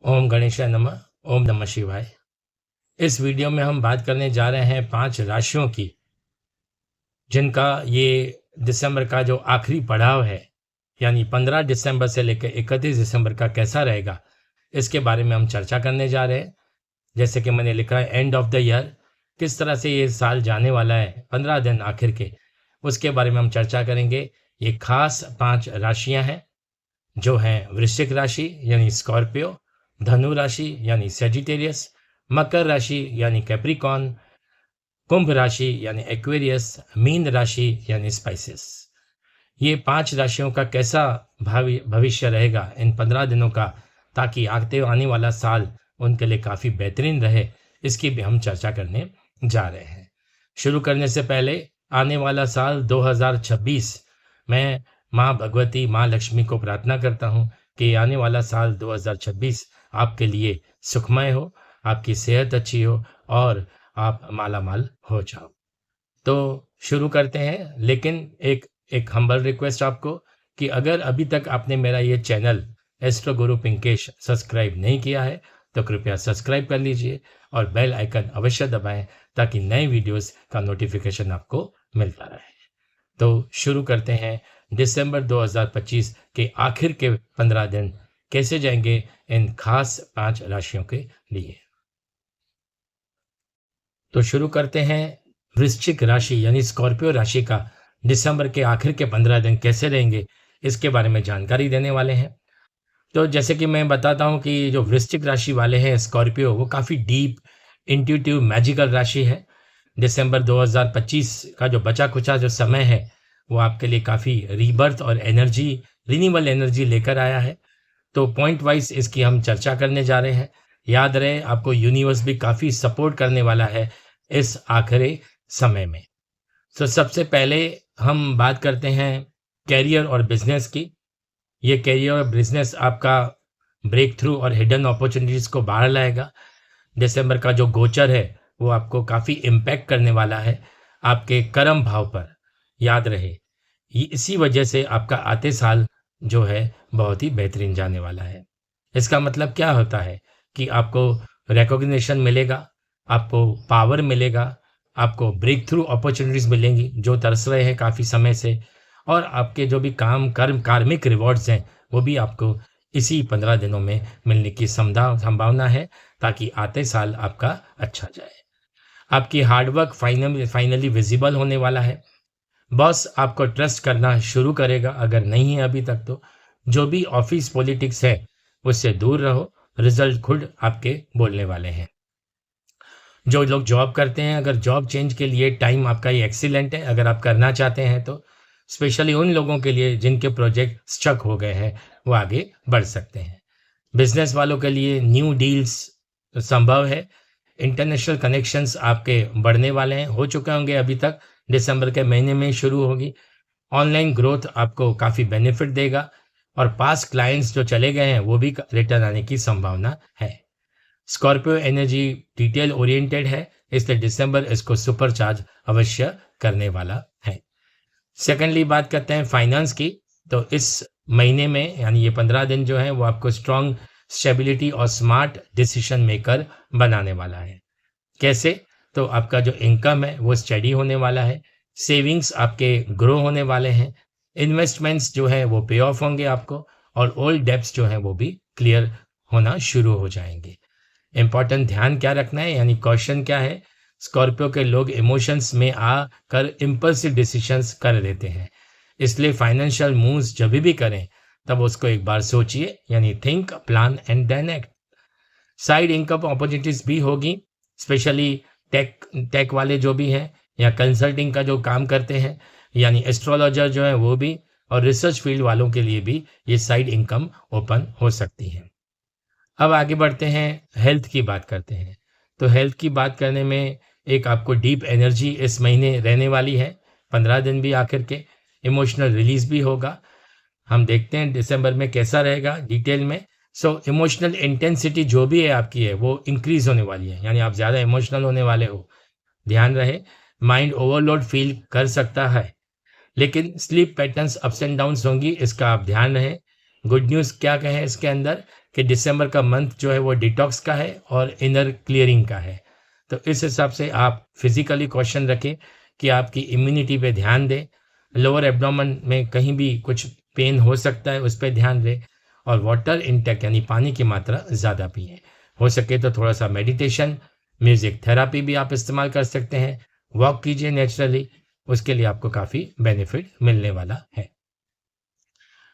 ओम गणेशाय नमः। ओम नमः शिवाय। इस वीडियो में हम बात करने जा रहे हैं 5 राशियों की, जिनका ये दिसंबर का जो आखिरी पड़ाव है, यानी 15 दिसंबर से लेकर 31 दिसंबर का कैसा रहेगा, इसके बारे में हम चर्चा करने जा रहे हैं। जैसे कि मैंने लिखा है एंड ऑफ द ईयर, किस तरह से ये साल जाने वाला है, 15 दिन आखिर के, उसके बारे में हम चर्चा करेंगे। ये खास 5 राशियां हैं, जो हैं वृश्चिक राशि यानी स्कॉर्पियो, धनु राशि यानी सेजिटेरियस, मकर राशि यानी कैप्रिकॉन, कुंभ राशि यानी एक्वेरियस, मीन राशि यानी स्पाइसेस। ये 5 राशियों का कैसा भावी भविष्य रहेगा इन 15 दिनों का, ताकि आने वाला साल उनके लिए काफ़ी बेहतरीन रहे, इसकी भी हम चर्चा करने जा रहे हैं। शुरू करने से पहले आने वाला साल 2026, मैं माँ भगवती, माँ लक्ष्मी को प्रार्थना करता हूँ कि आने वाला साल 2026 आपके लिए सुखमय हो, आपकी सेहत अच्छी हो और आप मालामाल हो जाओ। तो शुरू करते हैं, लेकिन एक एक हम्बल रिक्वेस्ट आपको कि अगर अभी तक आपने मेरा ये चैनल एस्ट्रो गुरु पिंकेश सब्सक्राइब नहीं किया है, तो कृपया सब्सक्राइब कर लीजिए और बेल आइकन अवश्य दबाएं, ताकि नए वीडियोस का नोटिफिकेशन आपको मिलता रहे। तो शुरू करते हैं दिसंबर 2025 के आखिर के 15 दिन कैसे जाएंगे इन खास 5 राशियों के लिए। तो शुरू करते हैं वृश्चिक राशि यानी स्कॉर्पियो राशि का दिसंबर के आखिर के 15 दिन कैसे रहेंगे, इसके बारे में जानकारी देने वाले हैं। तो जैसे कि मैं बताता हूं कि जो वृश्चिक राशि वाले हैं स्कॉर्पियो, वो काफ़ी डीप इंट्यूटिव मैजिकल राशि है। दिसंबर 2025 का जो बचा कुचा जो समय है, वो आपके लिए काफ़ी रीबर्थ और एनर्जी, रिन्यूएबल एनर्जी लेकर आया है। तो पॉइंट वाइज इसकी हम चर्चा करने जा रहे हैं। याद रहे, आपको यूनिवर्स भी काफ़ी सपोर्ट करने वाला है इस आखिरी समय में। तो सबसे पहले हम बात करते हैं कैरियर और बिजनेस की। ये कैरियर और बिजनेस आपका ब्रेक थ्रू और हिडन अपॉर्चुनिटीज को बाहर लाएगा। दिसंबर का जो गोचर है, वो आपको काफ़ी इम्पैक्ट करने वाला है आपके कर्म भाव पर। याद रहे, इसी वजह से आपका आते साल जो है बहुत ही बेहतरीन जाने वाला है। इसका मतलब क्या होता है कि आपको रिकॉग्निशन मिलेगा, आपको पावर मिलेगा, आपको ब्रेक थ्रू अपॉर्चुनिटीज मिलेंगी जो तरस रहे हैं काफ़ी समय से, और आपके जो भी कार्मिक रिवॉर्ड्स हैं, वो भी आपको इसी 15 दिनों में मिलने की संभावना है, ताकि आते साल आपका अच्छा जाए। आपकी हार्डवर्क फाइनली विजिबल होने वाला है। बॉस आपको ट्रस्ट करना शुरू करेगा, अगर नहीं है अभी तक तो। जो भी ऑफिस पॉलिटिक्स है, उससे दूर रहो, रिजल्ट खुद आपके बोलने वाले हैं। जो लोग जॉब करते हैं, अगर जॉब चेंज के लिए टाइम आपका ये एक्सीलेंट है, अगर आप करना चाहते हैं तो। स्पेशली उन लोगों के लिए जिनके प्रोजेक्ट स्टक हो गए हैं, वो आगे बढ़ सकते हैं। बिजनेस वालों के लिए न्यू डील्स संभव है। इंटरनेशनल कनेक्शंस आपके बढ़ने वाले हैं, हो चुके होंगे अभी तक, दिसंबर के महीने में शुरू होगी। ऑनलाइन ग्रोथ आपको काफ़ी बेनिफिट देगा, और पास क्लाइंट्स जो चले गए हैं, वो भी रिटर्न आने की संभावना है। स्कॉर्पियो एनर्जी डिटेल ओरिएंटेड है, इसलिए दिसंबर इसको सुपरचार्ज अवश्य करने वाला है। सेकेंडली बात करते हैं फाइनेंस की। तो इस महीने में, यानी ये 15 दिन जो है, वो आपको स्ट्रॉन्ग स्टेबिलिटी और स्मार्ट डिसीजन मेकर बनाने वाला है। कैसे? तो आपका जो इनकम है वो स्टडी होने वाला है, सेविंग्स आपके ग्रो होने वाले हैं, इन्वेस्टमेंट्स जो है वो पे ऑफ होंगे आपको, और ओल्ड डेब्ट्स जो हैं वो भी क्लियर होना शुरू हो जाएंगे। इंपॉर्टेंट ध्यान क्या रखना है, यानी क्वेश्चन क्या है, स्कॉर्पियो के लोग इमोशंस में आकर इम्पल्सिव डिसीजंस कर देते हैं, इसलिए फाइनेंशियल मूव्स जब भी करें तब उसको एक बार सोचिए, यानी think, plan and then act. Side income opportunities भी होगी, स्पेशली टेक वाले जो भी हैं, या कंसल्टिंग का जो काम करते हैं, यानी एस्ट्रोलॉजर जो है वो भी, और रिसर्च फील्ड वालों के लिए भी ये साइड इनकम ओपन हो सकती है। अब आगे बढ़ते हैं, हेल्थ की बात करते हैं। तो हेल्थ की बात करने में एक आपको डीप एनर्जी इस महीने रहने वाली है, 15 दिन भी आखिर के। इमोशनल रिलीज भी होगा। हम देखते हैं दिसंबर में कैसा रहेगा डिटेल में। इमोशनल इंटेंसिटी जो भी है आपकी है, वो इंक्रीज होने वाली है, यानी आप ज़्यादा इमोशनल होने वाले हो। ध्यान रहे, माइंड ओवरलोड फील कर सकता है, लेकिन sleep patterns ups and downs होंगी, इसका आप ध्यान रहे। गुड न्यूज़ क्या कहें इसके अंदर कि दिसंबर का मंथ जो है वो डिटॉक्स का है और इनर क्लियरिंग का है। तो इस हिसाब से आप फिजिकली कॉशन रखें कि आपकी इम्यूनिटी पे ध्यान दें, लोअर एब्डोमेन में कहीं भी कुछ पेन हो सकता है उस पे ध्यान दें और वाटर इंटेक यानी पानी की मात्रा ज़्यादा पिएं। हो सके तो थोड़ा सा मेडिटेशन, म्यूजिक थेरापी भी आप इस्तेमाल कर सकते हैं। वॉक कीजिए नेचुरली, उसके लिए आपको काफ़ी बेनिफिट मिलने वाला है।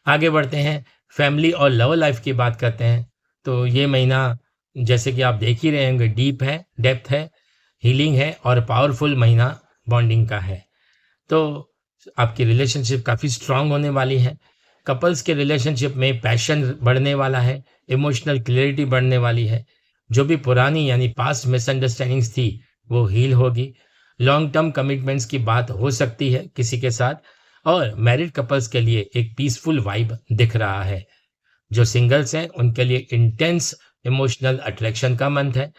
आगे बढ़ते हैं, फैमिली और लव लाइफ की बात करते हैं। तो ये महीना जैसे कि आप देख ही रहे होंगे, डीप है, डेप्थ है, हीलिंग है और पावरफुल महीना बॉन्डिंग का है। तो आपकी रिलेशनशिप काफ़ी स्ट्रांग होने वाली है। कपल्स के रिलेशनशिप में पैशन बढ़ने वाला है, इमोशनल क्लैरिटी बढ़ने वाली है। जो भी पुरानी यानी पास्ट मिसअंडरस्टैंडिंग्स थी वो हील होगी। लॉन्ग टर्म कमिटमेंट्स की बात हो सकती है किसी के साथ और मैरिड कपल्स के लिए एक पीसफुल वाइब दिख रहा है। जो सिंगल्स हैं उनके लिए इंटेंस इमोशनल अट्रैक्शन का मंथ है।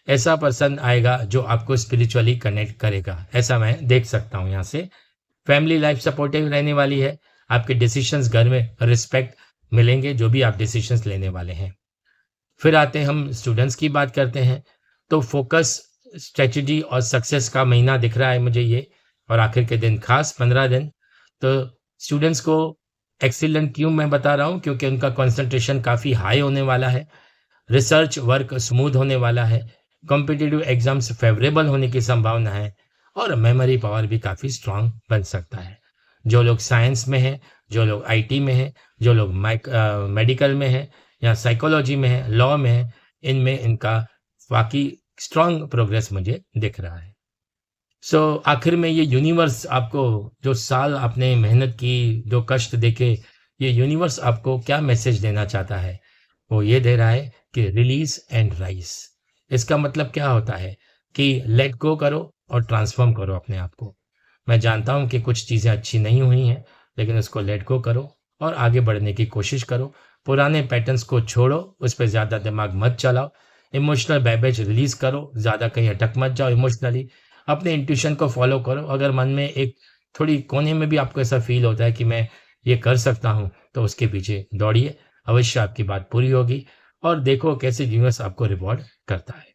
ऐसा पर्सन आएगा जो आपको स्पिरिचुअली कनेक्ट करेगा, ऐसा मैं देख सकता हूँ यहाँ से। फैमिली लाइफ सपोर्टिव रहने वाली है। आपके डिसीजंस घर में रिस्पेक्ट मिलेंगे जो भी आप डिसीजंस लेने वाले हैं। फिर आते हैं हम स्टूडेंट्स की बात करते हैं। तो फोकस, स्ट्रेटजी और सक्सेस का महीना दिख रहा है मुझे ये, और आखिर के दिन खास 15 दिन। तो स्टूडेंट्स को एक्सीलेंट क्यों मैं बता रहा हूँ, क्योंकि उनका कंसंट्रेशन काफ़ी हाई होने वाला है, रिसर्च वर्क स्मूथ होने वाला है, कॉम्पिटिटिव एग्जाम्स फेवरेबल होने की संभावना है और मेमोरी पावर भी काफ़ी स्ट्रांग बन सकता है। जो लोग साइंस में हैं, जो लोग आईटी में हैं, जो लोग मेडिकल में हैं या साइकोलॉजी में हैं, लॉ में हैं, इनमें इनका वाकई स्ट्रांग प्रोग्रेस मुझे दिख रहा है। आखिर में ये यूनिवर्स आपको, जो साल आपने मेहनत की, जो कष्ट देखे, ये यूनिवर्स आपको क्या मैसेज देना चाहता है? वो ये दे रहा है कि रिलीज एंड राइज। इसका मतलब क्या होता है कि लेट गो करो और ट्रांसफॉर्म करो अपने आप को। मैं जानता हूँ कि कुछ चीज़ें अच्छी नहीं हुई हैं, लेकिन उसको लेट गो करो और आगे बढ़ने की कोशिश करो। पुराने पैटर्न्स को छोड़ो, उस पर ज़्यादा दिमाग मत चलाओ। इमोशनल बैबेज रिलीज करो, ज़्यादा कहीं अटक मत जाओ इमोशनली। अपने इंट्यूशन को फॉलो करो। अगर मन में एक थोड़ी कोने में भी आपको ऐसा फील होता है कि मैं ये कर सकता हूँ, तो उसके पीछे दौड़िए, अवश्य आपकी बात पूरी होगी। और देखो कैसे यूनिवर्स आपको रिवॉर्ड करता है।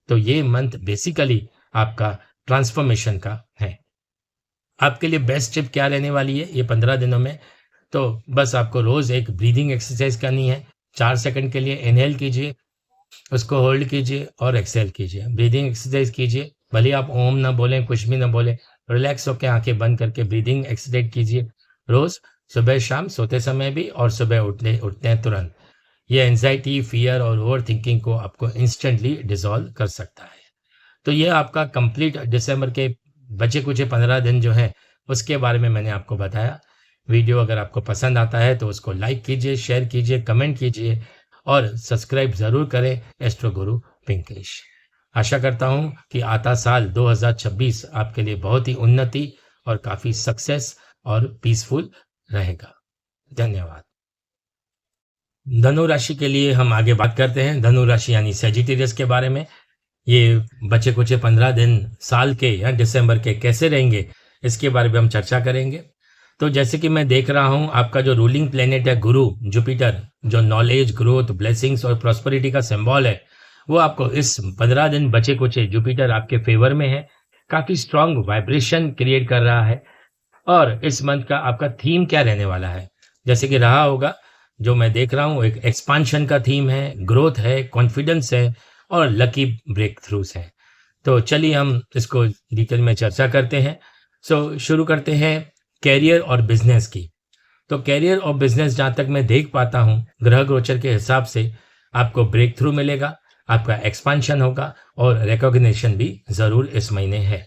तो ये मंथ बेसिकली आपका ट्रांसफॉर्मेशन का है। आपके लिए बेस्ट टिप क्या रहने वाली है ये 15 दिनों में? तो बस आपको रोज एक ब्रीदिंग एक्सरसाइज करनी है। 4 सेकंड के लिए इनहेल कीजिए, उसको होल्ड कीजिए और एक्सहेल कीजिए। ब्रीदिंग एक्सरसाइज कीजिए, भले आप ओम ना बोलें, कुछ भी ना बोलें, रिलैक्स होकर आंखें बंद करके ब्रीदिंग एक्सरसाइज कीजिए रोज, सुबह शाम सोते समय भी और सुबह उठते हैं तुरंत। ये एंजाइटी, फियर और ओवर थिंकिंग को आपको इंस्टेंटली डिसॉल्व कर सकता है। तो ये आपका कंप्लीट दिसंबर के बचे कुछ 15 दिन जो है उसके बारे में मैंने आपको बताया। वीडियो अगर आपको पसंद आता है तो उसको लाइक कीजिए, शेयर कीजिए, कमेंट कीजिए और सब्सक्राइब ज़रूर करें एस्ट्रो गुरु पिंकलिश। आशा करता हूँ कि आता साल 2026 आपके लिए बहुत ही उन्नति और काफ़ी सक्सेस और पीसफुल रहेगा। धन्यवाद। धनु राशि के लिए हम आगे बात करते हैं। धनु राशि यानी सेजिटेरियस के बारे में। ये बचे कुछ 15 दिन साल के या दिसंबर के कैसे रहेंगे, इसके बारे में हम चर्चा करेंगे। तो जैसे कि मैं देख रहा हूं, आपका जो रूलिंग प्लेनेट है गुरु, जुपिटर, जो नॉलेज, ग्रोथ, ब्लेसिंग्स और प्रॉस्पेरिटी का सिंबल है, वो आपको इस 15 दिन बचे कुछ जुपिटर आपके फेवर में है, काफी स्ट्रांग वाइब्रेशन क्रिएट कर रहा है। और इस मंथ का आपका थीम क्या रहने वाला है, जैसे कि रहा होगा, जो मैं देख रहा हूँ एक एक्सपांशन का थीम है, ग्रोथ है, कॉन्फिडेंस है और लकी ब्रेक थ्रूज है। तो चलिए हम इसको डिटेल में चर्चा करते हैं। शुरू करते हैं कैरियर और बिजनेस की। तो कैरियर और बिजनेस जहाँ तक मैं देख पाता हूँ, ग्रह गोचर के हिसाब से आपको ब्रेक थ्रू मिलेगा, आपका एक्सपांशन होगा और रिकॉग्निशन भी ज़रूर इस महीने है।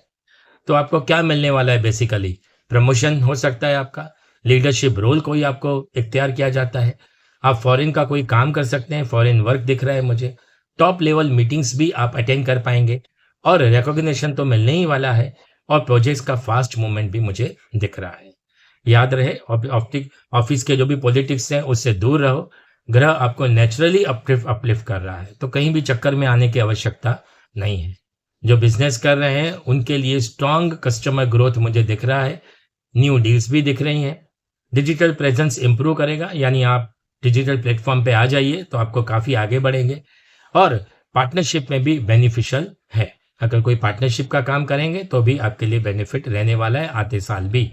तो आपको क्या मिलने वाला है? बेसिकली प्रमोशन हो सकता है, आपका लीडरशिप रोल कोई आपको इख्तियार किया जाता है, आप फॉरेन का कोई काम कर सकते हैं, फॉरेन वर्क दिख रहा है मुझे। टॉप लेवल मीटिंग्स भी आप अटेंड कर पाएंगे और रिकॉग्निशन तो मिलने ही वाला है और प्रोजेक्ट्स का फास्ट मूवमेंट भी मुझे दिख रहा है। याद रहे, ऑफिस के जो भी पॉलिटिक्स हैं उससे दूर रहो। ग्रह आपको नेचुरली अपलिफ्ट कर रहा है, तो कहीं भी चक्कर में आने की आवश्यकता नहीं है। जो बिजनेस कर रहे हैं उनके लिए स्ट्रांग कस्टमर ग्रोथ मुझे दिख रहा है, न्यू डील्स भी दिख रही हैं। डिजिटल प्रेजेंस इंप्रूव करेगा, यानी आप डिजिटल प्लेटफॉर्म पे आ जाइए तो आपको काफ़ी आगे बढ़ेंगे और पार्टनरशिप में भी बेनिफिशियल है। अगर कोई पार्टनरशिप का काम करेंगे तो भी आपके लिए बेनिफिट रहने वाला है आते साल भी।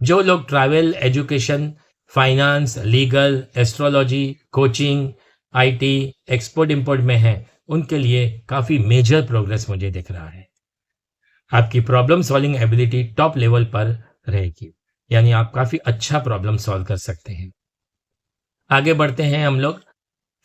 जो लोग travel, education, finance, legal, astrology, coaching, IT, export import में हैं, उनके लिए काफ़ी मेजर प्रोग्रेस मुझे दिख रहा है। आपकी problem solving ability top level पर रहेगी, यानी आप काफ़ी अच्छा प्रॉब्लम सॉल्व कर सकते हैं। आगे बढ़ते हैं हम लोग,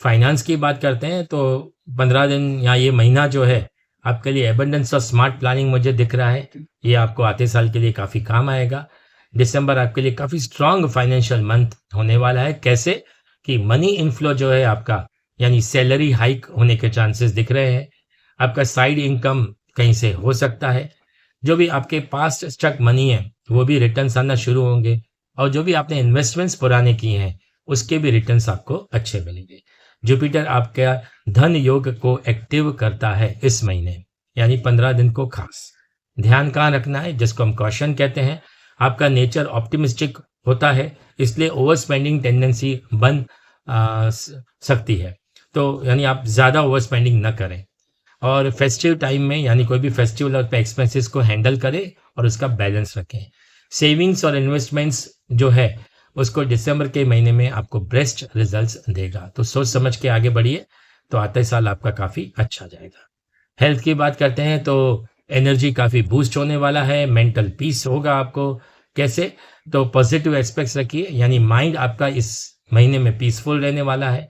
फाइनेंस की बात करते हैं तो 15 दिन या ये महीना जो है आपके लिए एबंडेंस और स्मार्ट प्लानिंग मुझे दिख रहा है। ये आपको आते साल के लिए काफ़ी काम आएगा। दिसंबर आपके लिए काफ़ी स्ट्रांग फाइनेंशियल मंथ होने वाला है। कैसे कि मनी इनफ्लो जो है आपका, यानी सैलरी हाइक होने के चांसेस दिख रहे हैं। आपका साइड इनकम कहीं से हो सकता है। जो भी आपके पास्ट स्टक मनी है वो भी रिटर्न्स आना शुरू होंगे और जो भी आपने इन्वेस्टमेंट्स पुराने किए हैं उसके भी रिटर्न्स आपको अच्छे मिलेंगे। जुपिटर आपका धन योग को एक्टिव करता है इस महीने, यानी 15 दिन को खास ध्यान कहाँ रखना है, जिसको हम कॉशन कहते हैं। आपका नेचर ऑप्टिमिस्टिक होता है, इसलिए ओवर स्पेंडिंग टेंडेंसी बन सकती है। तो यानी आप ज़्यादा ओवर स्पेंडिंग न करें और फेस्टिव टाइम में यानी कोई भी फेस्टिवल पे एक्सपेंसेस को हैंडल करें और उसका बैलेंस रखें। सेविंग्स और इन्वेस्टमेंट्स जो है उसको दिसंबर के महीने में आपको बेस्ट रिजल्ट्स देगा। तो सोच समझ के आगे बढ़िए, तो आते साल आपका काफ़ी अच्छा जाएगा। हेल्थ की बात करते हैं तो एनर्जी काफ़ी बूस्ट होने वाला है, मेंटल पीस होगा आपको। कैसे? तो पॉजिटिव एस्पेक्ट्स रखिए, यानी माइंड आपका इस महीने में पीसफुल रहने वाला है।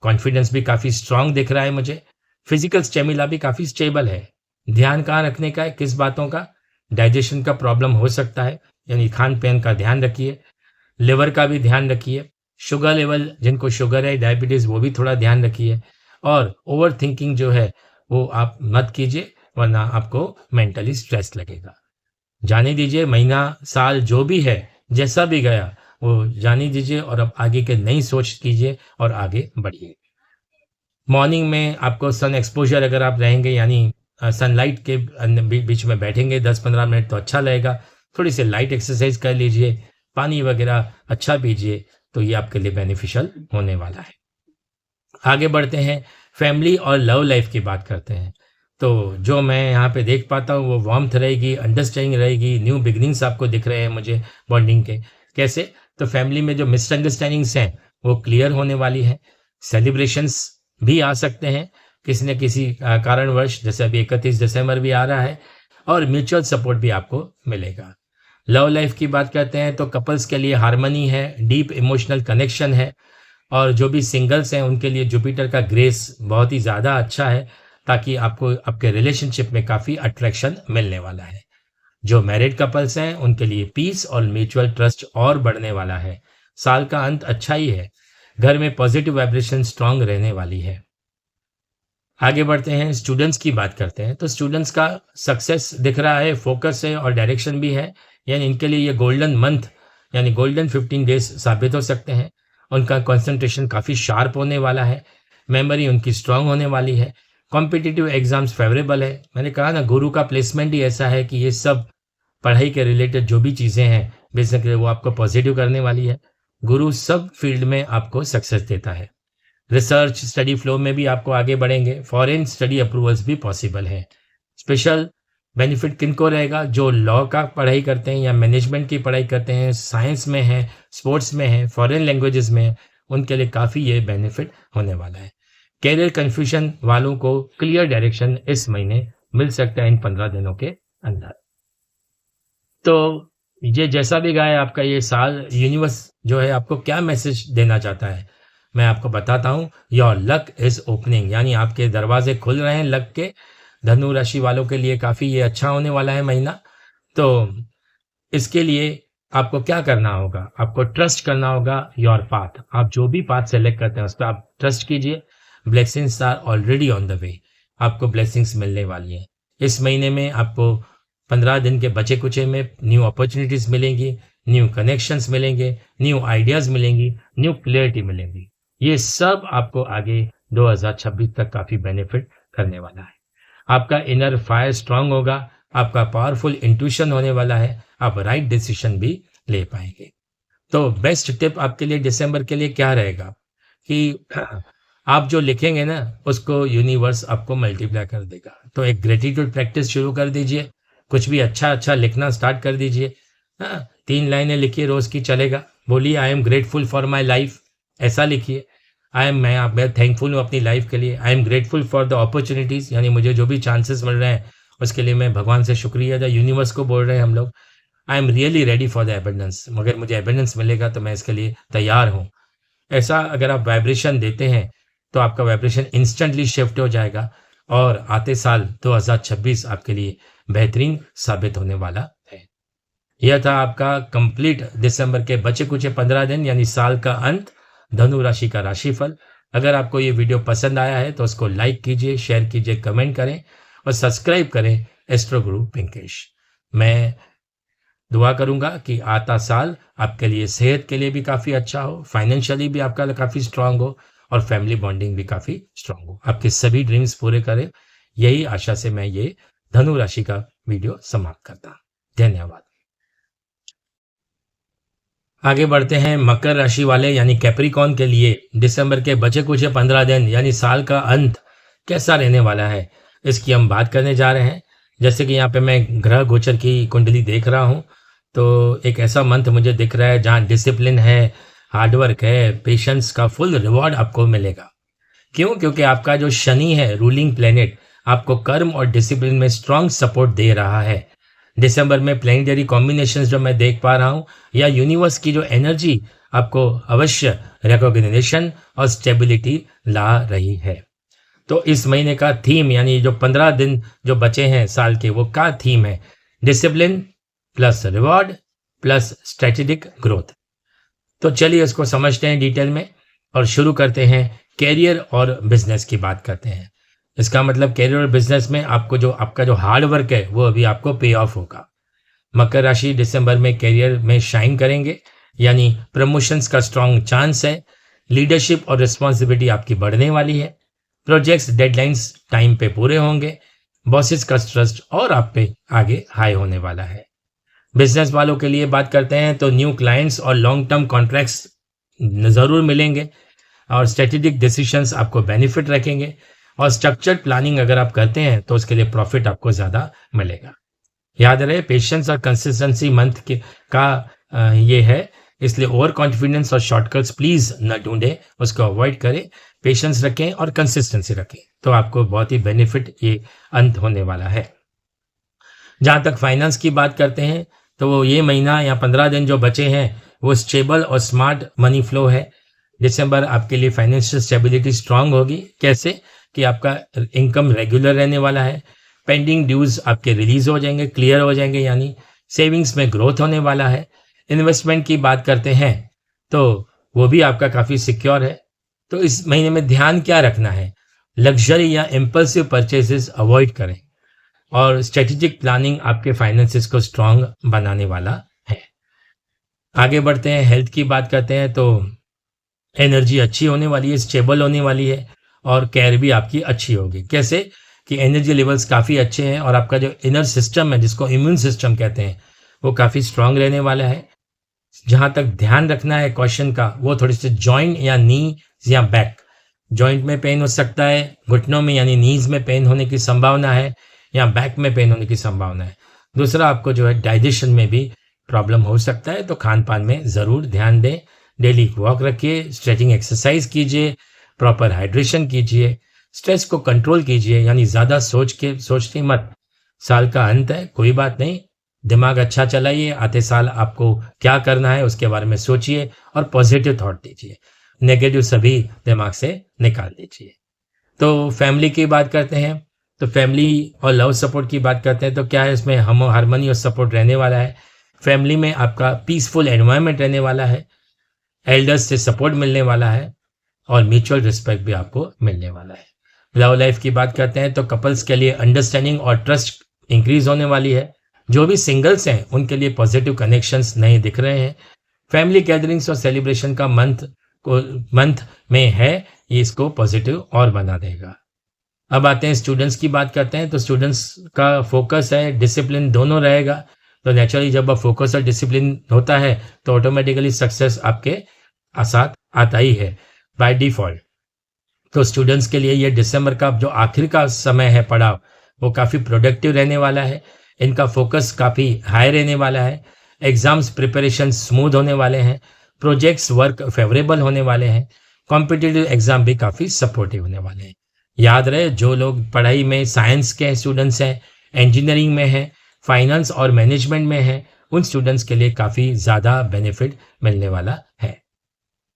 कॉन्फिडेंस भी काफ़ी स्ट्रांग दिख रहा है मुझे। फिजिकल स्टेमिना भी काफ़ी स्टेबल है। ध्यान कहाँ रखने का है, किस बातों का? डाइजेशन का प्रॉब्लम हो सकता है, यानी खान पान का ध्यान रखिए। लिवर का भी ध्यान रखिए। शुगर लेवल, जिनको शुगर है, डायबिटीज़, वो भी थोड़ा ध्यान रखिए। और ओवर थिंकिंग जो है वो आप मत कीजिए, वरना आपको मेंटली स्ट्रेस लगेगा। जाने दीजिए, महीना साल जो भी है, जैसा भी गया वो जाने दीजिए और अब आगे के नई सोच कीजिए और आगे बढ़िए। मॉर्निंग में आपको सन एक्सपोजर अगर आप रहेंगे, यानी सनलाइट के बीच में बैठेंगे 10-15 मिनट, तो अच्छा लगेगा। थोड़ी सी लाइट एक्सरसाइज कर लीजिए, पानी वगैरह अच्छा पीजिए, तो ये आपके लिए बेनिफिशियल होने वाला है। आगे बढ़ते हैं, फैमिली और लव लाइफ की बात करते हैं। तो जो मैं यहाँ पे देख पाता हूँ वो वार्मथ रहेगी, अंडरस्टैंडिंग रहेगी, न्यू बिगिनिंग्स आपको दिख रहे हैं मुझे बॉन्डिंग के। कैसे? तो फैमिली में जो मिसअंडरस्टैंडिंग्स हैं वो क्लियर होने वाली है। सेलिब्रेशंस भी आ सकते हैं किसी न किसी कारणवश, जैसे अभी 31 दिसंबर भी आ रहा है, और म्यूचुअल सपोर्ट भी आपको मिलेगा। लव लाइफ की बात करते हैं तो कपल्स के लिए हार्मनी है, डीप इमोशनल कनेक्शन है, और जो भी सिंगल्स हैं उनके लिए जुपिटर का ग्रेस बहुत ही ज़्यादा अच्छा है, ताकि आपको आपके रिलेशनशिप में काफ़ी अट्रैक्शन मिलने वाला है। जो मैरिड कपल्स हैं उनके लिए पीस और म्यूचुअल ट्रस्ट और बढ़ने वाला है। साल का अंत अच्छा ही है, घर में पॉजिटिव वाइब्रेशन स्ट्रांग रहने वाली है। आगे बढ़ते हैं, स्टूडेंट्स की बात करते हैं तो स्टूडेंट्स का सक्सेस दिख रहा है, फोकस है और डायरेक्शन भी है, यानी इनके लिए ये गोल्डन मंथ यानी गोल्डन 15 डेज साबित हो सकते हैं। उनका कंसंट्रेशन काफ़ी शार्प होने वाला है, मेमोरी उनकी स्ट्रांग होने वाली है, कॉम्पिटिटिव एग्जाम्स फेवरेबल है। मैंने कहा ना, गुरु का प्लेसमेंट ही ऐसा है कि ये सब पढ़ाई के रिलेटेड जो भी चीज़ें हैं बेसिकली वो आपको पॉजिटिव करने वाली है। गुरु सब फील्ड में आपको सक्सेस देता है। रिसर्च स्टडी फ्लो में भी आपको आगे बढ़ेंगे, फॉरेन स्टडी अप्रूवल्स भी पॉसिबल है। स्पेशल बेनिफिट किनको रहेगा? जो लॉ का पढ़ाई करते हैं या मैनेजमेंट की पढ़ाई करते हैं, साइंस में हैं, स्पोर्ट्स में हैं, फॉरेन लैंग्वेजेस में हैं, उनके लिए काफ़ी ये बेनिफिट होने वाला है। कैरियर कन्फ्यूजन वालों को क्लियर डायरेक्शन इस महीने मिल सकता है इन 15 दिनों के अंदर। तो ये जैसा भी गया है आपका ये साल, यूनिवर्स जो है आपको क्या मैसेज देना चाहता है मैं आपको बताता हूँ। योर लक इज ओपनिंग, यानी आपके दरवाजे खुल रहे हैं लक के। धनु राशि वालों के लिए काफ़ी ये अच्छा होने वाला है महीना। तो इसके लिए आपको क्या करना होगा? आपको ट्रस्ट करना होगा योर पाथ। आप जो भी पाथ सेलेक्ट करते हैं उस पर आप ट्रस्ट कीजिए। Blessings are already on the way, आपको ब्लेसिंग्स मिलने वाली है। इस महीने में आपको 15 दिन के बचे कुचे में न्यू अपॉर्चुनिटीज़ मिलेंगी, न्यू कनेक्शंस मिलेंगे, न्यू आइडियाज़ मिलेंगी, न्यू क्लियरिटी मिलेंगी। ये सब आपको आगे 2026 तक काफ़ी बेनिफिट करने वाला है। आपका इनर फायर स्ट्रांग होगा, आपका पावरफुल इंट्यूशन होने वाला है, आप राइट डिसीजन भी ले पाएंगे। तो बेस्ट टिप आपके लिए दिसंबर के लिए क्या रहेगा? कि आप जो लिखेंगे ना उसको यूनिवर्स आपको मल्टीप्लाई कर देगा। तो एक ग्रेटिट्यूड प्रैक्टिस शुरू कर दीजिए, कुछ भी अच्छा-अच्छा लिखना स्टार्ट कर दीजिए। हाँ, 3 लाइनें लिखिए रोज़ की चलेगा। बोलिए I am grateful for my life, ऐसा लिखिए। मैं थैंकफुल हूँ अपनी लाइफ के लिए। I am grateful for the opportunities, यानी मुझे जो भी चांसेस मिल रहे हैं उसके लिए मैं भगवान से शुक्रिया अदा, यूनिवर्स को बोल रहे हैं हम लोग। I am really ready for the abundance, मगर मुझे एबंडेंस मिलेगा तो मैं इसके लिए तैयार हूँ। ऐसा अगर आप वाइब्रेशन देते हैं तो आपका वाइब्रेशन इंस्टेंटली शिफ्ट हो जाएगा और आते साल 2026 आपके लिए बेहतरीन साबित होने वाला है। यह था आपका कंप्लीट दिसंबर के बचे कुछ 15 दिन यानी साल का अंत, धनु राशि का राशिफल। अगर आपको ये वीडियो पसंद आया है तो उसको लाइक कीजिए, शेयर कीजिए, कमेंट करें और सब्सक्राइब करें एस्ट्रो गुरु पिंकेश। मैं दुआ करूंगा कि आता साल आपके लिए सेहत के लिए भी काफ़ी अच्छा हो, फाइनेंशियली भी आपका काफ़ी स्ट्रांग हो और फैमिली बॉन्डिंग भी काफ़ी स्ट्रांग हो। आपके सभी ड्रीम्स पूरे करें, यही आशा से मैं ये धनु राशि का वीडियो समाप्त करता हूँ। धन्यवाद। आगे बढ़ते हैं मकर राशि वाले यानी कैप्रिकॉर्न के लिए दिसंबर के बचे कुछ 15 दिन यानी साल का अंत कैसा रहने वाला है, इसकी हम बात करने जा रहे हैं। जैसे कि यहाँ पे मैं ग्रह गोचर की कुंडली देख रहा हूँ, तो एक ऐसा मंथ मुझे दिख रहा है जहाँ डिसिप्लिन है, हार्डवर्क है, पेशेंस का फुल रिवॉर्ड आपको मिलेगा। क्यों? क्योंकि आपका जो शनि है रूलिंग प्लेनेट आपको कर्म और डिसिप्लिन में स्ट्रांग सपोर्ट दे रहा है। दिसंबर में प्लेनेटरी कॉम्बिनेशंस जो मैं देख पा रहा हूँ या यूनिवर्स की जो एनर्जी आपको अवश्य रिकॉग्निशन और स्टेबिलिटी ला रही है। तो इस महीने का थीम यानी जो 15 दिन जो बचे हैं साल के, वो का थीम है discipline plus reward plus strategic growth. तो चलिए इसको समझते हैं डिटेल में और शुरू करते हैं। कैरियर और बिजनेस की बात करते हैं। इसका मतलब कैरियर और बिजनेस में आपका जो हार्ड वर्क है वो अभी आपको पे ऑफ होगा। मकर राशि दिसंबर में कैरियर में शाइन करेंगे, यानी प्रमोशंस का स्ट्रांग चांस है। लीडरशिप और रिस्पॉन्सिबिलिटी आपकी बढ़ने वाली है। प्रोजेक्ट्स डेडलाइंस टाइम पे पूरे होंगे। बॉसेस का ट्रस्ट और आप पे आगे हाई होने वाला है। बिजनेस वालों के लिए बात करते हैं तो न्यू क्लाइंट्स और लॉन्ग टर्म कॉन्ट्रैक्ट्स ज़रूर मिलेंगे और स्ट्रेटेजिक डिसीजंस आपको बेनिफिट रखेंगे और स्ट्रक्चर्ड प्लानिंग अगर आप करते हैं तो उसके लिए प्रॉफिट आपको ज़्यादा मिलेगा। याद रहे पेशेंस और कंसिस्टेंसी मंथ ये है, इसलिए ओवर कॉन्फिडेंस और शॉर्टकट्स प्लीज न ढूंढें, उसको अवॉइड करें। पेशेंस रखें और कंसिस्टेंसी रखें तो आपको बहुत ही बेनिफिट ये अंत होने वाला है। जहाँ तक फाइनेंस की बात करते हैं तो वो ये महीना या 15 दिन जो बचे हैं वो स्टेबल और स्मार्ट मनी फ्लो है। दिसंबर आपके लिए फाइनेंशियल स्टेबिलिटी स्ट्रांग होगी। कैसे? कि आपका इनकम रेगुलर रहने वाला है, पेंडिंग ड्यूज आपके रिलीज हो जाएंगे, क्लियर हो जाएंगे, यानी सेविंग्स में ग्रोथ होने वाला है। इन्वेस्टमेंट की बात करते हैं तो वो भी आपका काफ़ी सिक्योर है। तो इस महीने में ध्यान क्या रखना है? लग्जरी या इम्पल्सिव परचेजेस अवॉइड करें और स्ट्रेटेजिक प्लानिंग आपके फाइनेंसेस को स्ट्रांग बनाने वाला है। आगे बढ़ते हैं, हेल्थ की बात करते हैं तो एनर्जी अच्छी होने वाली है, स्टेबल होने वाली है और केयर भी आपकी अच्छी होगी। कैसे? कि एनर्जी लेवल्स काफ़ी अच्छे हैं और आपका जो इनर सिस्टम है जिसको इम्यून सिस्टम कहते हैं वो काफ़ी स्ट्रांग रहने वाला है। जहाँ तक ध्यान रखना है क्वेश्चन का, वो थोड़ी सी जॉइंट या नी या बैक, जॉइंट में पेन हो सकता है, घुटनों में यानी नीज में पेन होने की संभावना है या बैक में पेन होने की संभावना है। दूसरा, आपको जो है डाइजेशन में भी प्रॉब्लम हो सकता है, तो खान पान में ज़रूर ध्यान दें। डेली वॉक रखिए, स्ट्रेचिंग एक्सरसाइज कीजिए, प्रॉपर हाइड्रेशन कीजिए, स्ट्रेस को कंट्रोल कीजिए, यानी ज़्यादा सोचते मत। साल का अंत है, कोई बात नहीं, दिमाग अच्छा चलाइए। आते साल आपको क्या करना है उसके बारे में सोचिए और पॉजिटिव थॉट दीजिए, नेगेटिव सभी दिमाग से निकाल दीजिए। तो फैमिली की बात करते हैं तो फैमिली और लव सपोर्ट की बात करते हैं तो क्या है, इसमें हम हारमोनी और सपोर्ट रहने वाला है। फैमिली में आपका पीसफुल एनवायरनमेंट रहने वाला है, एल्डर्स से सपोर्ट मिलने वाला है और म्यूचुअल रिस्पेक्ट भी आपको मिलने वाला है। लव लाइफ की बात करते हैं तो कपल्स के लिए अंडरस्टैंडिंग और ट्रस्ट इंक्रीज होने वाली है। जो भी सिंगल्स हैं उनके लिए पॉजिटिव कनेक्शंस नए दिख रहे हैं। फैमिली गैदरिंग्स और सेलिब्रेशन का मंथ में है, ये इसको पॉजिटिव और बना देगा। अब आते हैं स्टूडेंट्स की बात करते हैं तो स्टूडेंट्स का फोकस है, डिसिप्लिन दोनों रहेगा। तो नेचुरली जब आप फोकस और डिसिप्लिन होता है तो ऑटोमेटिकली सक्सेस आपके साथ आता ही है। By default. तो स्टूडेंट्स के लिए ये दिसंबर का जो आखिर का समय है पड़ाव, वो काफ़ी प्रोडक्टिव रहने वाला है। इनका फ़ोकस काफ़ी हाई रहने वाला है। एग्ज़ाम्स प्रिपरेशन स्मूथ होने वाले हैं। प्रोजेक्ट्स वर्क फ़ेवरेबल होने वाले हैं। कॉम्पिटिटिव एग्ज़ाम भी काफ़ी सपोर्टिव होने वाले हैं। याद रहे, जो लोग पढ़ाई में साइंस के स्टूडेंट्स हैं, इंजीनियरिंग में हैं, फाइनेंस और मैनेजमेंट में हैं, उन स्टूडेंट्स के लिए काफ़ी ज़्यादा बेनिफिट मिलने वाला है।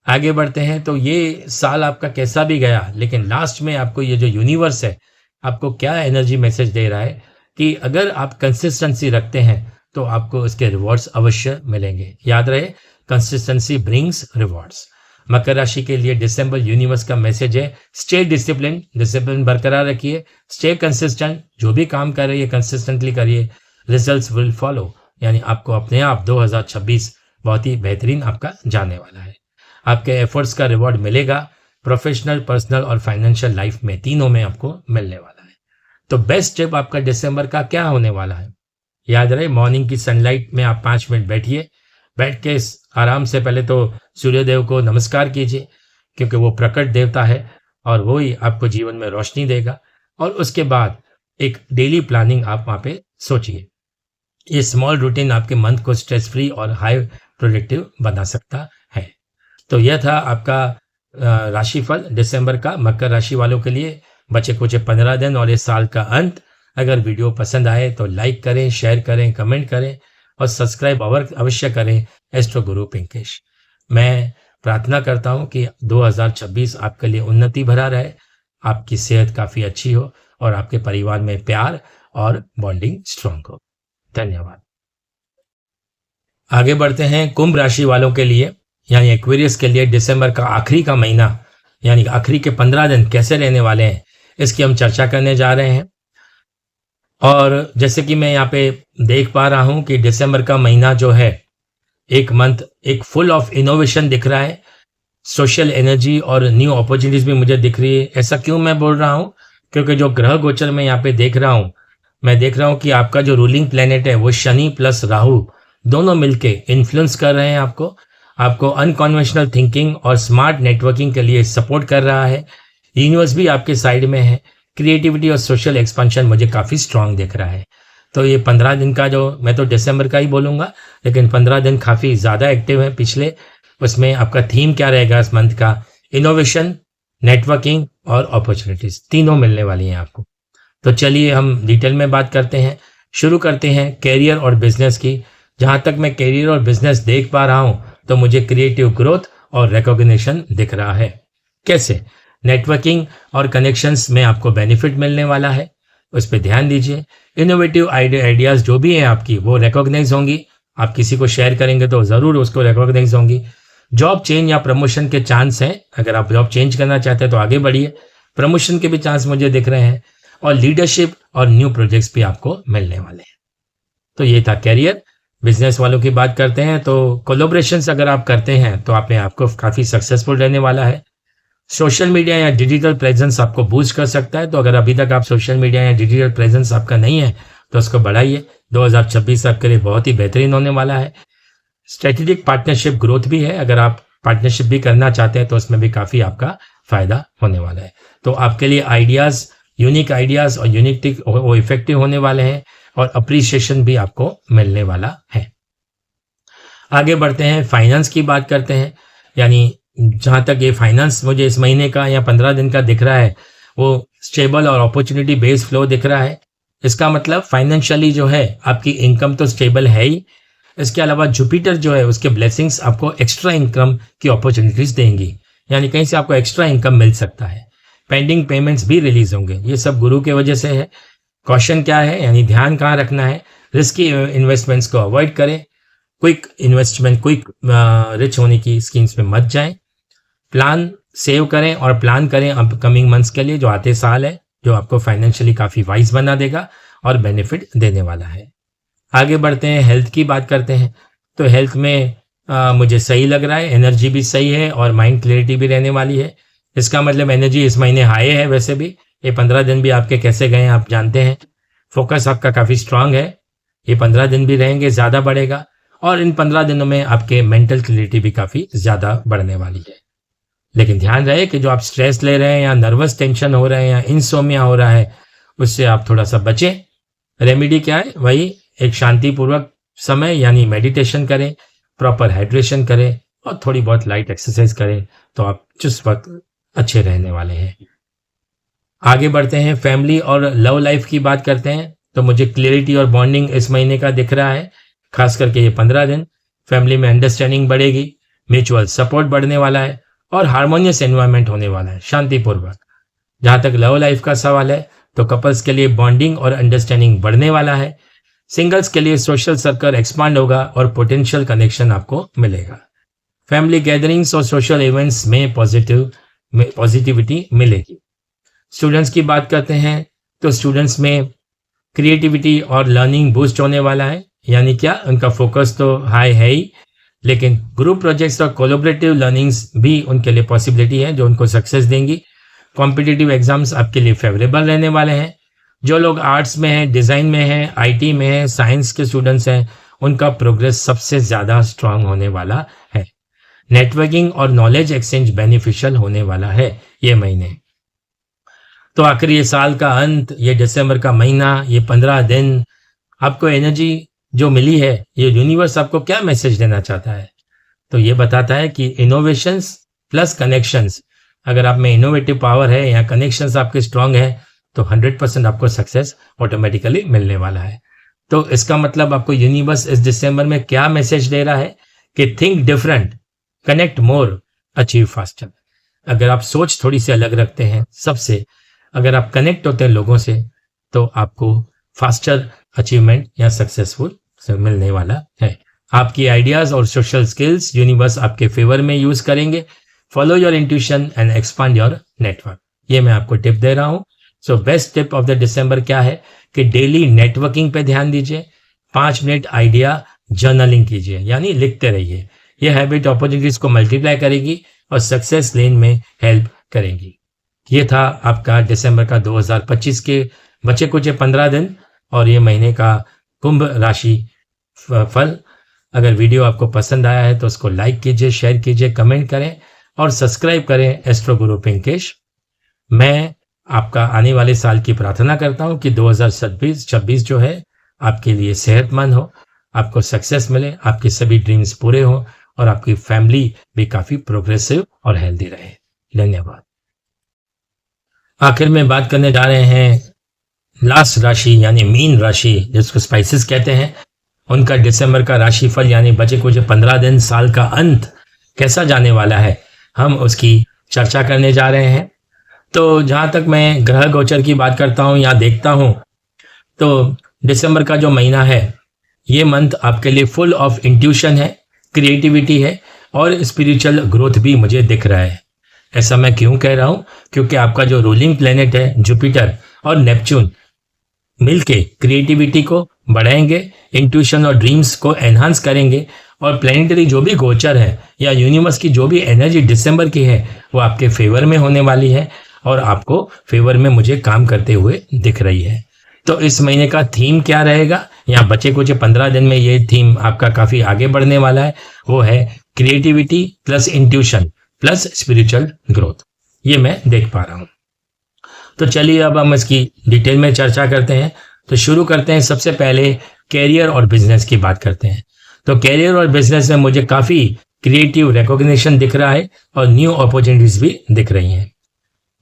आगे बढ़ते हैं, तो ये साल आपका कैसा भी गया, लेकिन लास्ट में आपको ये जो यूनिवर्स है, आपको क्या एनर्जी मैसेज दे रहा है कि अगर आप कंसिस्टेंसी रखते हैं, तो आपको इसके रिवॉर्ड्स अवश्य मिलेंगे। याद रहे, कंसिस्टेंसी ब्रिंग्स रिवॉर्ड्स। मकर राशि के लिए दिसंबर यूनिवर्स का मैसेज है, स्टे डिसिप्लिन, डिसिप्लिन बरकरार रखिए, स्टे कंसिस्टेंट, जो भी काम कर रही है कंसिस्टेंटली करिए, रिजल्ट्स विल फॉलो। यानी आपको अपने आप 2026 बहुत ही बेहतरीन आपका जाने वाला है। आपके एफर्ट्स का रिवॉर्ड मिलेगा, प्रोफेशनल, पर्सनल और फाइनेंशियल लाइफ में, तीनों में आपको मिलने वाला है। तो बेस्ट टिप आपका दिसंबर का क्या होने वाला है? याद रहे, मॉर्निंग की सनलाइट में आप 5 मिनट बैठिए। बैठ के आराम से पहले तो सूर्यदेव को नमस्कार कीजिए, क्योंकि वो प्रकट देवता है और वो ही आपको जीवन में रोशनी देगा। और उसके बाद एक डेली प्लानिंग आप वहाँ पे सोचिए। ये स्मॉल रूटीन आपके मन को स्ट्रेस फ्री और हाई प्रोडक्टिव बना सकता है। तो यह था आपका राशिफल दिसंबर का मकर राशि वालों के लिए। बचे कुछ 15 दिन और इस साल का अंत। अगर वीडियो पसंद आए तो लाइक करें, शेयर करें, कमेंट करें और सब्सक्राइब अवश्य करें एस्ट्रो गुरु पिंकेश। मैं प्रार्थना करता हूं कि 2026 आपके लिए उन्नति भरा रहे, आपकी सेहत काफ़ी अच्छी हो और आपके परिवार में प्यार और बॉन्डिंग स्ट्रांग हो। धन्यवाद। आगे बढ़ते हैं कुंभ राशि वालों के लिए, यानी एक्वेरियस के लिए दिसंबर का आखिरी का महीना, यानी आखिरी के 15 दिन कैसे रहने वाले हैं, इसकी हम चर्चा करने जा रहे हैं। और जैसे कि मैं यहाँ पे देख पा रहा हूँ कि दिसंबर का महीना जो है, एक मंथ एक फुल ऑफ इनोवेशन दिख रहा है, सोशल एनर्जी और न्यू अपॉर्चुनिटीज भी मुझे दिख रही है। ऐसा क्यों मैं बोल रहा हूँ? क्योंकि जो ग्रह गोचर में यहाँ पे देख रहा हूँ, मैं देख रहा हूँ कि आपका जो रूलिंग प्लेनेट है वो शनि प्लस राहु दोनों मिलके इन्फ्लुएंस कर रहे हैं आपको अनकन्वेंशनल थिंकिंग और स्मार्ट नेटवर्किंग के लिए सपोर्ट कर रहा है। यूनिवर्स भी आपके साइड में है। क्रिएटिविटी और सोशल एक्सपेंशन मुझे काफ़ी स्ट्रांग दिख रहा है। तो ये 15 दिन का जो, मैं तो दिसंबर का ही बोलूँगा, लेकिन 15 दिन काफ़ी ज़्यादा एक्टिव है पिछले। उसमें आपका थीम क्या रहेगा इस मंथ का? इनोवेशन, नेटवर्किंग और अपॉर्चुनिटीज़ तीनों मिलने वाली हैं आपको। तो चलिए हम डिटेल में बात करते हैं। शुरू करते हैं कैरियर और बिजनेस की। जहाँ तक मैं कैरियर और बिजनेस देख पा रहा हूँ, तो मुझे क्रिएटिव ग्रोथ और रिकॉग्निशन दिख रहा है। कैसे? नेटवर्किंग और कनेक्शंस में आपको बेनिफिट मिलने वाला है, उस पर ध्यान दीजिए। इनोवेटिव आइडियाज़ जो भी हैं आपकी, वो रिकॉग्नाइज होंगी। आप किसी को शेयर करेंगे तो ज़रूर उसको रिकॉग्नाइज होंगी। जॉब चेंज या प्रमोशन के चांस हैं। अगर आप जॉब चेंज करना चाहते हैं तो आगे बढ़िए। प्रमोशन के भी चांस मुझे दिख रहे हैं और लीडरशिप और न्यू प्रोजेक्ट्स भी आपको मिलने वाले हैं। तो ये था कैरियर। बिजनेस वालों की बात करते हैं तो कोलैबोरेशंस अगर आप करते हैं तो आपने आपको काफ़ी सक्सेसफुल रहने वाला है। सोशल मीडिया या डिजिटल प्रेजेंस आपको बूस्ट कर सकता है। तो अगर अभी तक आप सोशल मीडिया या डिजिटल प्रेजेंस आपका नहीं है तो उसको बढ़ाइए। 2026 आपके लिए बहुत ही बेहतरीन होने वाला है। स्ट्रेटेजिक पार्टनरशिप ग्रोथ भी है। अगर आप पार्टनरशिप भी करना चाहते हैं तो उसमें भी काफ़ी आपका फायदा होने वाला है। तो आपके लिए आइडियाज़, यूनिक आइडियाज़ और यूनिक वो इफेक्टिव होने वाले हैं और अप्रिसिएशन भी आपको मिलने वाला है। आगे बढ़ते हैं, फाइनेंस की बात करते हैं। यानी जहाँ तक ये फाइनेंस मुझे इस महीने का या 15 दिन का दिख रहा है, वो स्टेबल और अपॉर्चुनिटी बेस्ड फ्लो दिख रहा है। इसका मतलब फाइनेंशियली जो है आपकी इनकम तो स्टेबल है ही, इसके अलावा जुपिटर जो है उसके ब्लेसिंग्स आपको एक्स्ट्रा इनकम की अपॉर्चुनिटीज देंगी। यानी कहीं से आपको एक्स्ट्रा इनकम मिल सकता है। पेंडिंग पेमेंट्स भी रिलीज होंगे। ये सब गुरु के वजह से है। क्वेश्चन क्या है, यानी ध्यान कहाँ रखना है? रिस्की इन्वेस्टमेंट्स को अवॉइड करें। क्विक इन्वेस्टमेंट, क्विक रिच होने की स्कीम्स में मत जाएं। प्लान सेव करें और प्लान करें अपकमिंग मंथ्स के लिए, जो आते साल है, जो आपको फाइनेंशियली काफ़ी वाइज बना देगा और बेनिफिट देने वाला है। आगे बढ़ते हैं, हेल्थ की बात करते हैं। तो हेल्थ में मुझे सही लग रहा है। एनर्जी भी सही है और माइंड क्लियरिटी भी रहने वाली है। इसका मतलब एनर्जी इस महीने हाई है। वैसे भी ये 15 दिन भी आपके कैसे गए आप जानते हैं। फोकस आपका काफ़ी स्ट्रांग है। ये 15 दिन भी रहेंगे, ज़्यादा बढ़ेगा और इन 15 दिनों में आपके मेंटल क्लियरिटी भी काफ़ी ज़्यादा बढ़ने वाली है। लेकिन ध्यान रहे कि जो आप स्ट्रेस ले रहे हैं या नर्वस टेंशन हो रहे हैं या इंसोमिया हो रहा है, उससे आप थोड़ा सा बचें। रेमेडी क्या है? वही एक शांतिपूर्वक समय यानी मेडिटेशन करें, प्रॉपर हाइड्रेशन करें और थोड़ी बहुत लाइट एक्सरसाइज करें, तो आप जिस वक्त अच्छे रहने वाले हैं। आगे बढ़ते हैं, फैमिली और लव लाइफ की बात करते हैं। तो मुझे क्लियरिटी और बॉन्डिंग इस महीने का दिख रहा है, खास करके ये 15 दिन। फैमिली में अंडरस्टैंडिंग बढ़ेगी, म्यूचुअल सपोर्ट बढ़ने वाला है और हार्मोनियस एनवायरनमेंट होने वाला है, शांतिपूर्वक। जहां तक लव लाइफ का सवाल है, तो कपल्स के लिए बॉन्डिंग और अंडरस्टैंडिंग बढ़ने वाला है। सिंगल्स के लिए सोशल सर्कल एक्सपांड होगा और पोटेंशियल कनेक्शन आपको मिलेगा। फैमिली गैदरिंग्स और सोशल इवेंट्स में पॉजिटिविटी मिलेगी। स्टूडेंट्स की बात करते हैं, तो स्टूडेंट्स में क्रिएटिविटी और लर्निंग बूस्ट होने वाला है। यानी क्या, उनका फोकस तो हाई है ही, लेकिन ग्रुप प्रोजेक्ट्स और कोलैबोरेटिव लर्निंग्स भी उनके लिए पॉसिबिलिटी है जो उनको सक्सेस देंगी। कॉम्पिटिटिव एग्जाम्स आपके लिए फेवरेबल रहने वाले हैं। जो लोग आर्ट्स में हैं, डिज़ाइन में हैं, आईटी में हैं, साइंस के स्टूडेंट्स हैं, उनका प्रोग्रेस सबसे ज़्यादा स्ट्रांग होने वाला है। नेटवर्किंग और नॉलेज एक्सचेंज बेनिफिशियल होने वाला है ये महीने। तो आखिर ये साल का अंत, ये दिसंबर का महीना, ये 15 दिन, आपको एनर्जी जो मिली है, ये यूनिवर्स आपको क्या मैसेज देना चाहता है? तो ये बताता है कि इनोवेशंस प्लस कनेक्शंस, अगर आप में इनोवेटिव पावर है या कनेक्शंस आपके स्ट्रांग है, तो 100% आपको सक्सेस ऑटोमेटिकली मिलने वाला है। तो इसका मतलब आपको यूनिवर्स इस दिसंबर में क्या मैसेज दे रहा है कि थिंक डिफरेंट, कनेक्ट मोर, अचीव फास्टर। अगर आप सोच थोड़ी सी अलग रखते हैं सबसे, अगर आप कनेक्ट होते हैं लोगों से, तो आपको फास्टर अचीवमेंट या सक्सेसफुल मिलने वाला है। आपकी आइडियाज और सोशल स्किल्स यूनिवर्स आपके फेवर में यूज करेंगे। Follow your intuition and expand your network, ये मैं आपको टिप दे रहा हूं। So best tip of the दिसंबर क्या है कि डेली नेटवर्किंग पे ध्यान दीजिए। 5 मिनट आइडिया जर्नलिंग कीजिए, यानी लिखते रहिए। यह हैबिट अपॉर्चुनिटीज को मल्टीप्लाई करेगी और सक्सेस लेन में हेल्प करेगी। ये था आपका दिसंबर का 2025 के बचे कुछ 15 दिन और ये महीने का कुंभ राशि फल। अगर वीडियो आपको पसंद आया है तो उसको लाइक कीजिए, शेयर कीजिए, कमेंट करें और सब्सक्राइब करें एस्ट्रो गुरु पिंकेश। मैं आपका आने वाले साल की प्रार्थना करता हूं कि 2026 जो है आपके लिए सेहतमंद हो, आपको सक्सेस मिले, आपके सभी ड्रीम्स पूरे हो और आपकी फैमिली भी काफी प्रोग्रेसिव और हेल्दी रहे। धन्यवाद। आखिर में बात करने जा रहे हैं लास्ट राशि यानी मीन राशि, जिसको स्पाइसेस कहते हैं, उनका दिसंबर का राशिफल यानी बचे कुछ 15 दिन, साल का अंत कैसा जाने वाला है, हम उसकी चर्चा करने जा रहे हैं। तो जहां तक मैं ग्रह गोचर की बात करता हूं या देखता हूं, तो दिसंबर का जो महीना है, ये मंथ आपके लिए फुल ऑफ इंट्यूशन है, क्रिएटिविटी है और स्पिरिचुअल ग्रोथ भी मुझे दिख रहा है। ऐसा मैं क्यों कह रहा हूं? क्योंकि आपका जो रूलिंग प्लेनेट है जुपिटर और नेपच्यून मिलके क्रिएटिविटी को बढ़ाएंगे, इंट्यूशन और ड्रीम्स को एनहांस करेंगे और प्लेनेटरी जो भी गोचर है या यूनिवर्स की जो भी एनर्जी दिसंबर की है वो आपके फेवर में होने वाली है और आपको फेवर में मुझे काम करते हुए दिख रही है। तो इस महीने का थीम क्या रहेगा? यहाँ बचे कुछ 15 दिन में ये थीम आपका काफी आगे बढ़ने वाला है। वो है creativity plus intuition plus spiritual growth. ये मैं देख पा रहा हूं। तो चलिए अब हम इसकी डिटेल में चर्चा करते हैं। तो शुरू करते हैं, सबसे पहले कैरियर और बिजनेस की बात करते हैं। तो कैरियर और बिजनेस में मुझे काफी क्रिएटिव रिकॉग्निशन दिख रहा है और न्यू अपॉर्चुनिटीज भी दिख रही हैं।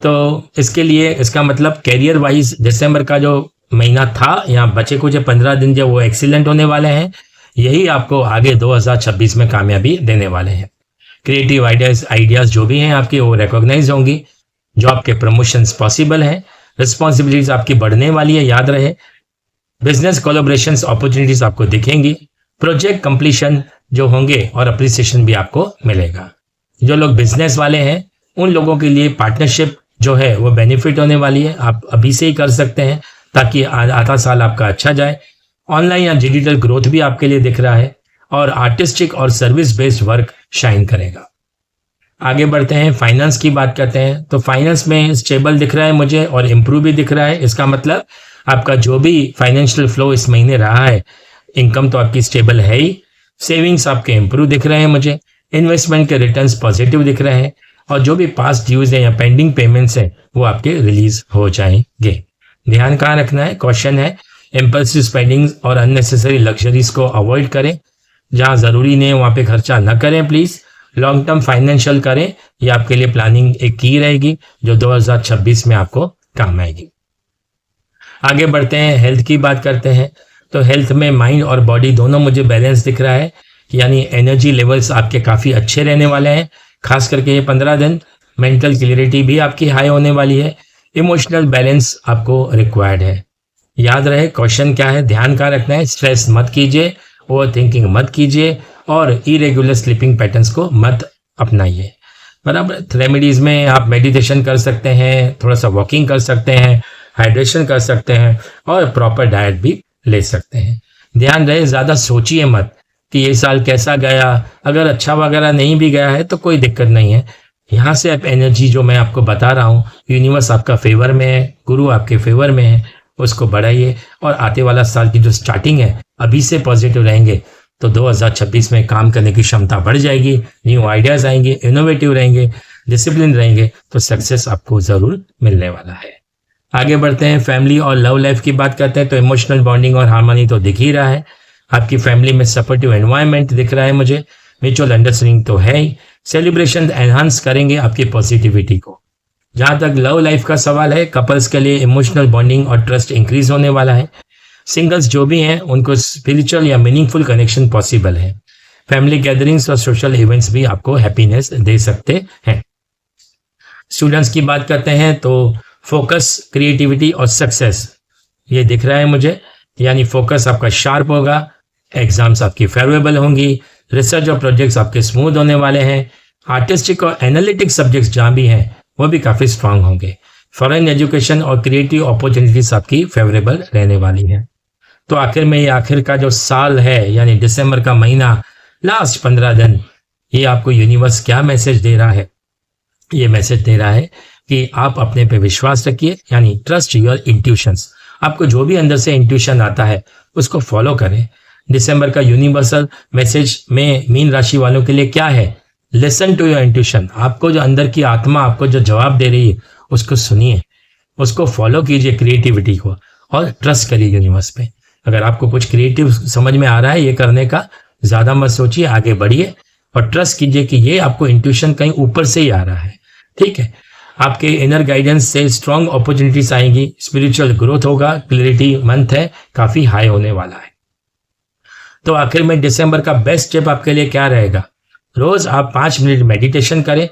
तो इसके लिए इसका मतलब कैरियर वाइज दिसंबर का जो महीना था, यहाँ बचे कुछ 15 दिन जो वो एक्सीलेंट होने वाले हैं, यही आपको आगे 2026 में कामयाबी देने वाले हैं। क्रिएटिव आइडियाज जो भी हैं आपकी वो रिकॉग्नाइज होंगी, जॉब के प्रमोशंस पॉसिबल हैं, रिस्पॉन्सिबिलिटीज आपकी बढ़ने वाली है, याद रहे। बिजनेस कोलैबोरेशंस अपॉर्चुनिटीज आपको दिखेंगी, प्रोजेक्ट कंप्लीशन जो होंगे और अप्रिसिएशन भी आपको मिलेगा। जो लोग बिजनेस वाले हैं उन लोगों के लिए पार्टनरशिप जो है वो बेनिफिट होने वाली है, आप अभी से ही कर सकते हैं ताकि आता साल आपका अच्छा जाए। ऑनलाइन या डिजिटल ग्रोथ भी आपके लिए दिख रहा है और आर्टिस्टिक और सर्विस बेस्ड वर्क शाइन करेगा। आगे बढ़ते हैं, फाइनेंस की बात करते हैं। तो फाइनेंस में स्टेबल दिख रहा है मुझे और इम्प्रूव भी दिख रहा है। इसका मतलब आपका जो भी फाइनेंशियल फ्लो इस महीने रहा है, इनकम तो आपकी स्टेबल है ही, सेविंग्स आपके इम्प्रूव दिख रहे हैं मुझे, इन्वेस्टमेंट के रिटर्न्स पॉजिटिव दिख रहे हैं और जो भी पास्ट ड्यूज है या पेंडिंग पेमेंट्स हैं वो आपके रिलीज हो जाएंगे। ध्यान कहाँ रखना है, क्वेश्चन है, इम्पल्सिव स्पेंडिंग और अननेसेसरी लग्जरीज को अवॉइड करें, जहां जरूरी नहीं है वहां पे खर्चा न करें प्लीज। लॉन्ग टर्म फाइनेंशियल करें, ये आपके लिए प्लानिंग एक की रहेगी जो 2026 में आपको काम आएगी। आगे बढ़ते हैं, हेल्थ की बात करते हैं। तो हेल्थ में माइंड और बॉडी दोनों मुझे बैलेंस दिख रहा है, यानी एनर्जी लेवल्स आपके काफ़ी अच्छे रहने वाले हैं, खास करके ये 15 दिन। मेंटल क्लियरिटी भी आपकी हाई होने वाली है। इमोशनल बैलेंस आपको रिक्वायर्ड है। याद रहे क्वेश्चन क्या है, ध्यान कहाँ रखना है, स्ट्रेस मत कीजिए, ओवर थिंकिंग मत कीजिए और इरेगुलर स्लीपिंग पैटर्न्स को मत अपनाइए। बराबर। रेमेडीज में आप मेडिटेशन कर सकते हैं, थोड़ा सा वॉकिंग कर सकते हैं, हाइड्रेशन कर सकते हैं और प्रॉपर डाइट भी ले सकते हैं। ध्यान रहे ज़्यादा सोचिए मत कि ये साल कैसा गया, अगर अच्छा वगैरह नहीं भी गया है तो कोई दिक्कत नहीं है। यहाँ से आप एनर्जी जो मैं आपको बता रहा हूँ, यूनिवर्स आपका फेवर में है, गुरु आपके फेवर में है, उसको बढ़ाइए और आते वाला साल की जो स्टार्टिंग है अभी से पॉजिटिव रहेंगे तो 2026 में काम करने की क्षमता बढ़ जाएगी, न्यू आइडियाज आएंगे, इनोवेटिव रहेंगे, डिसिप्लिन रहेंगे तो सक्सेस आपको ज़रूर मिलने वाला है। आगे बढ़ते हैं, फैमिली और लव लाइफ की बात करते हैं। तो इमोशनल बॉन्डिंग और हार्मनी तो दिख ही रहा है, आपकी फैमिली में सपोर्टिव एनवायरनमेंट दिख रहा है मुझे, म्यूचुअल अंडरस्टैंडिंग तो है ही, सेलिब्रेशन एनहांस करेंगे आपकी पॉजिटिविटी को। जहां तक लव लाइफ का सवाल है, कपल्स के लिए इमोशनल बॉन्डिंग और ट्रस्ट इंक्रीज होने वाला है। सिंगल्स जो भी हैं उनको स्पिरिचुअल या मीनिंगफुल कनेक्शन पॉसिबल है। फैमिली गैदरिंग्स और सोशल इवेंट्स भी आपको हैप्पीनेस दे सकते हैं। स्टूडेंट्स की बात करते हैं तो फोकस, क्रिएटिविटी और सक्सेस ये दिख रहा है मुझे, यानी फोकस आपका शार्प होगा, एग्जाम्स आपकी फेवरेबल होंगी, रिसर्च और प्रोजेक्ट्स आपके स्मूथ होने वाले हैं, आर्टिस्टिक और एनालिटिक सब्जेक्ट्स जहाँ भी हैं वो भी काफ़ी स्ट्रांग होंगे। फॉरेन एजुकेशन और क्रिएटिव अपॉर्चुनिटीज आपकी फेवरेबल रहने वाली हैं। तो आखिर में ये आखिर का जो साल है यानी दिसंबर का महीना, लास्ट 15 दिन, ये आपको यूनिवर्स क्या मैसेज दे रहा है? ये मैसेज दे रहा है कि आप अपने पे विश्वास रखिए, यानी ट्रस्ट योर इंट्यूशंस। आपको जो भी अंदर से इंट्यूशन आता है उसको फॉलो करें। दिसंबर का यूनिवर्सल मैसेज में मीन राशि वालों के लिए क्या है? Listen to your intuition. आपको जो अंदर की आत्मा आपको जो जवाब दे रही है उसको सुनिए, उसको फॉलो कीजिए, क्रिएटिविटी को, और ट्रस्ट करिए यूनिवर्स पे। अगर आपको कुछ क्रिएटिव समझ में आ रहा है ये करने का, ज़्यादा मत सोचिए, आगे बढ़िए और ट्रस्ट कीजिए कि ये आपको इंट्यूशन कहीं ऊपर से ही आ रहा है। ठीक है, आपके इनर गाइडेंस से स्ट्रॉन्ग अपॉर्चुनिटीज आएंगी, स्पिरिचुअल ग्रोथ होगा, क्लैरिटी मंथ है, काफ़ी हाई होने वाला है। तो आखिर में दिसंबर का बेस्ट स्टेप आपके लिए क्या रहेगा? रोज आप 5 मिनट मेडिटेशन करें,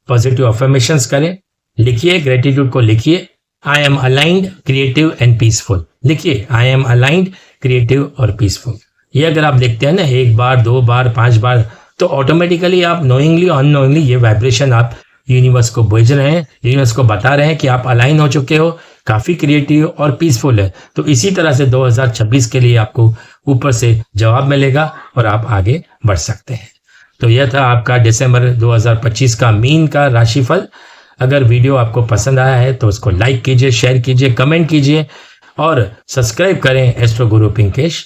पॉजिटिव अफर्मेशंस करें, लिखिए, ग्रेटिट्यूड को लिखिए, I am aligned, creative and peaceful. लिखिए, आई एम अलाइंड, क्रिएटिव और पीसफुल। ये अगर आप लिखते हैं ना 1 बार, 2 बार, 5 बार, तो ऑटोमेटिकली आप नोइंगली और अननोइंगली ये वाइब्रेशन आप यूनिवर्स को भेज रहे हैं, यूनिवर्स को बता रहे हैं कि आप अलाइन हो चुके हो, काफ़ी क्रिएटिव और पीसफुल है। तो इसी तरह से 2026 के लिए आपको ऊपर से जवाब मिलेगा और आप आगे बढ़ सकते हैं। तो यह था आपका दिसंबर 2025 का मीन का राशिफल। अगर वीडियो आपको पसंद आया है तो उसको लाइक कीजिए, शेयर कीजिए, कमेंट कीजिए और सब्सक्राइब करें एस्ट्रो गुरु पिंकेश।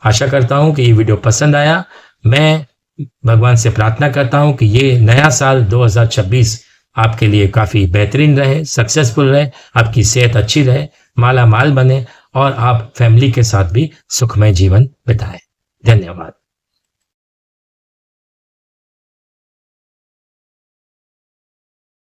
आशा करता हूं कि ये वीडियो पसंद आया। मैं भगवान से प्रार्थना करता हूं कि ये नया साल 2026 आपके लिए काफ़ी बेहतरीन रहे, सक्सेसफुल रहे, आपकी सेहत अच्छी रहे, माला माल बने और आप फैमिली के साथ भी सुखमय जीवन बिताएं। धन्यवाद।